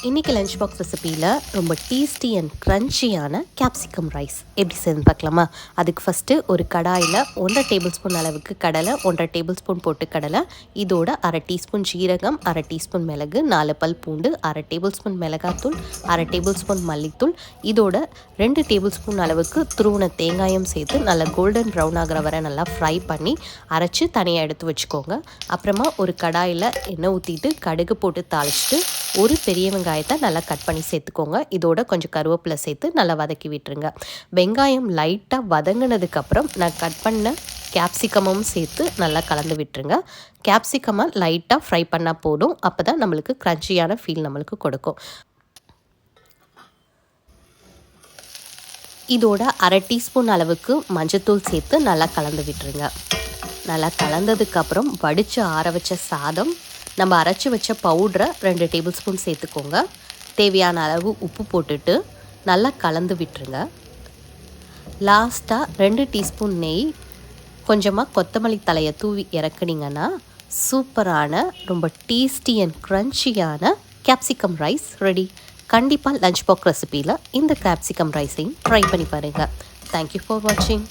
இன்றைக்கி lunch box ரெசிப்பியில் ரொம்ப tasty and க்ரன்ச்சியான கேப்சிகம் ரைஸ் எப்படி செய்யணும்னு பார்க்கலாமா? அதுக்கு ஃபஸ்ட்டு ஒரு கடாயில் 1.5 டேபிள் ஸ்பூன் அளவுக்கு கடலை, 1.5 டேபிள் ஸ்பூன் போட்டு கடலை, இதோட 1/2 டீஸ்பூன் ஜீரகம், 1/2 டீஸ்பூன் மிளகு, 4 பல் பூண்டு, 1/2 டேபிள் ஸ்பூன் மிளகாத்தூள், 1/2 டேபிள் ஸ்பூன் மல்லித்தூள், இதோட 2 டேபிள் ஸ்பூன் அளவுக்கு துருவன தேங்காயம் சேர்த்து நல்லா கோல்டன் ப்ரௌன் ஆகிற வரை நல்லா ஃப்ரை பண்ணி அரைச்சி தனியாக எடுத்து வச்சுக்கோங்க. அப்புறமா ஒரு கடாயில் எண்ணெய் ஊற்றிட்டு கடுகு போட்டு தாளிச்சிட்டு ஒரு பெரிய வெங்காயத்தை நல்லா கட் பண்ணி சேர்த்துக்கோங்க. இதோட கொஞ்சம் கருவேப்பிலை சேர்த்து நல்லா வதக்கி விட்டுருங்க. வெங்காயம் லைட்டாக வதங்கினதுக்கப்புறம் நான் கட் பண்ண கேப்சிகமும் சேர்த்து நல்லா கலந்து விட்டுருங்க. கேப்சிகமை லைட்டாக ஃப்ரை பண்ணால் போதும். அப்போ தான் நம்மளுக்கு க்ரன்ச்சியான ஃபீல் நம்மளுக்கு கொடுக்கும். இதோட 1/2 டீஸ்பூன் அளவுக்கு மஞ்சத்தூள் சேர்த்து நல்லா கலந்து விட்டுருங்க. நல்லா கலந்ததுக்கப்புறம் வடித்து ஆற வச்ச சாதம், நம்ம அரைச்சி வச்ச பவுட்ரை 2 டேபிள் ஸ்பூன் சேர்த்துக்கோங்க. தேவையான அளவு உப்பு போட்டுட்டு நல்லா கலந்து விட்டுருங்க. லாஸ்ட்டாக 2 டீஸ்பூன் நெய், கொஞ்சமாக கொத்தமல்லி தலையை தூவி இறக்குனீங்கன்னா சூப்பரான ரொம்ப டேஸ்டி அண்ட் க்ரன்ச்சியான கேப்சிகம் ரைஸ் ரெடி. கண்டிப்பாக லஞ்ச் பாக்ஸ் ரெசிப்பியில் இந்த கேப்சிகம் ரைஸையும் ட்ரை பண்ணி பாருங்கள். தேங்க்யூ ஃபார் வாட்சிங்.